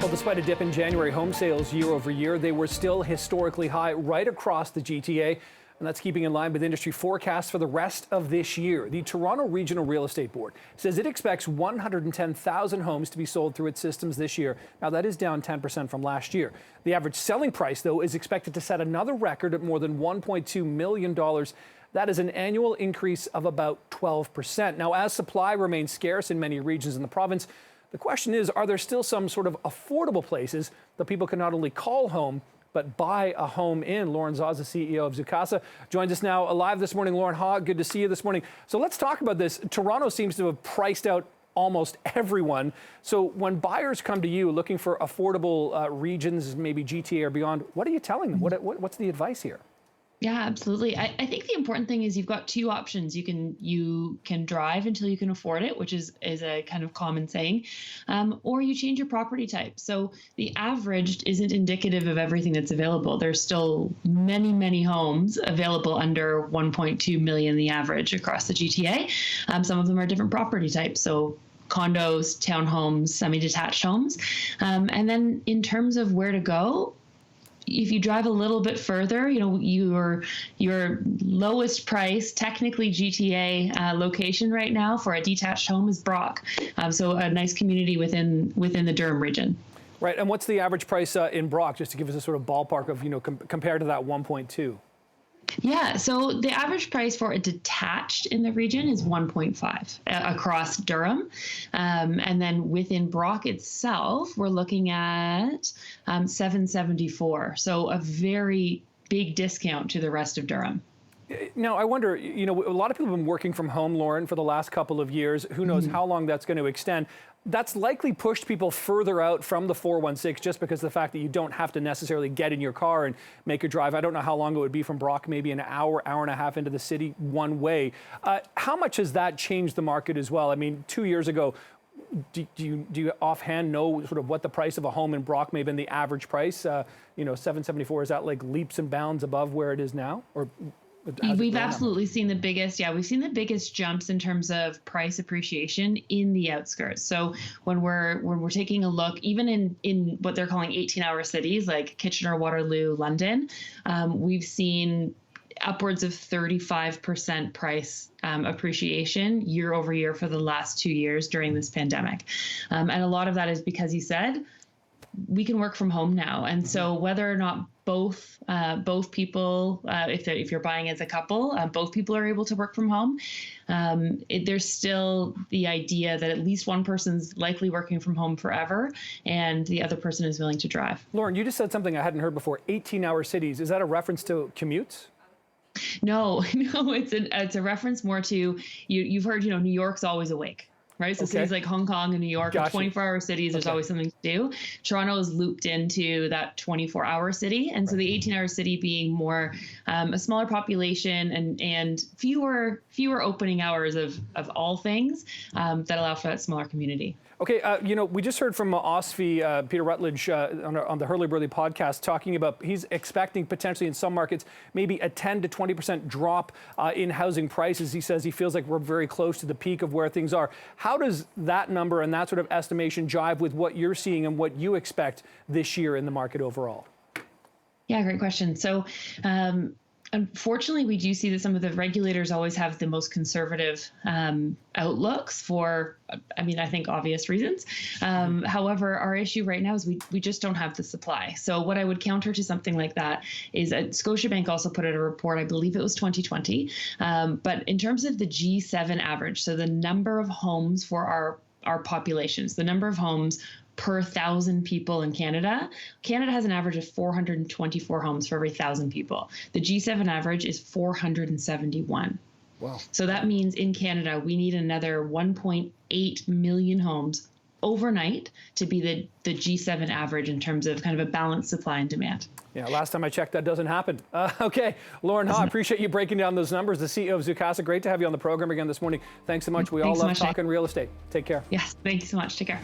Well, despite a dip in January home sales year over year, they were still historically high right across the GTA. And that's keeping in line with industry forecasts for the rest of this year. The Toronto Regional Real Estate Board says it expects 110,000 homes to be sold through its systems this year. Now, that is down 10% from last year. The average selling price, though, is expected to set another record at more than $1.2 million. That is an annual increase of about 12%. Now, as supply remains scarce in many regions in the province, the question is, are there still some sort of affordable places that people can not only call home, but buy a home in? Lauren Zaza, CEO of Zoocasa, joins us now live this morning. Lauren Ha, good to see you this morning. So let's talk about this. Toronto seems to have priced out almost everyone. So when buyers come to you looking for affordable regions, maybe GTA or beyond, what are you telling them? What's the advice here? Yeah, absolutely. I think the important thing is you've got two options. You can drive until you can afford it, which is a kind of common saying, or you change your property type. So the average isn't indicative of everything that's available. There's still many, many homes available under 1.2 million, the average across the GTA. Some of them are different property types. So condos, townhomes, semi-detached homes. And then in terms of where to go, if you drive a little bit further, your lowest price, technically GTA location right now for a detached home is Brock. So a nice community within the Durham region. Right. And what's the average price in Brock, just to give us a sort of ballpark of, compared to that 1.2? Yeah, so the average price for a detached in the region is 1.5 across Durham. And then within Brock itself, we're looking at 774. So a very big discount to the rest of Durham. Now, I wonder, a lot of people have been working from home, Lauren, for the last couple of years. Who knows how long that's going to extend. That's likely pushed people further out from the 416 just because of the fact that you don't have to necessarily get in your car and make a drive. I don't know how long it would be from Brock, maybe an hour, hour and a half into the city one way. How much has that changed the market as well? I mean, 2 years ago, do you offhand know sort of what the price of a home in Brock may have been, the average price? 774, is that like leaps and bounds above where it is now? Or we've absolutely seen the biggest, we've seen the biggest jumps in terms of price appreciation in the outskirts. So when we're taking a look, even in what they're calling 18-hour cities like Kitchener, Waterloo, London, we've seen upwards of 35% price appreciation year over year for the last 2 years during this pandemic. And a lot of that is because you said, we can work from home now. And so whether or not both people, if you're buying as a couple, both people are able to work from home, there's still the idea that at least one person's likely working from home forever and the other person is willing to drive. Lauren, you just said something I hadn't heard before, 18-hour cities. Is that a reference to commutes? No, it's a reference more to, you've heard, New York's always awake. Right. So cities like Hong Kong and New York are 24-hour cities. There's always something to do. Toronto is looped into that 24-hour city. And so the 18-hour city being more a smaller population and fewer opening hours of all things that allow for that smaller community. Okay, we just heard from OSFI, Peter Rutledge, on the Hurley Burley podcast, talking about he's expecting potentially in some markets maybe a 10 to 20% drop in housing prices. He says he feels like we're very close to the peak of where things are. How does that number and that sort of estimation jive with what you're seeing and what you expect this year in the market overall? Yeah, great question. So, unfortunately, we do see that some of the regulators always have the most conservative outlooks for, I think, obvious reasons. However, our issue right now is we just don't have the supply. So what I would counter to something like that is Scotiabank also put out a report, I believe it was 2020. But in terms of the G7 average, so the number of homes for our populations, the number of homes per 1,000 people in Canada. Canada has an average of 424 homes for every 1,000 people. The G7 average is 471. Wow. So that means in Canada, we need another 1.8 million homes overnight to be the G7 average in terms of kind of a balanced supply and demand. Yeah, last time I checked, that doesn't happen. Okay, Lauren Ha, I appreciate you breaking down those numbers. The CEO of Zoocasa, great to have you on the program again this morning. Thanks so much. We all love talking real estate. Take care. Yes, thank you so much. Take care.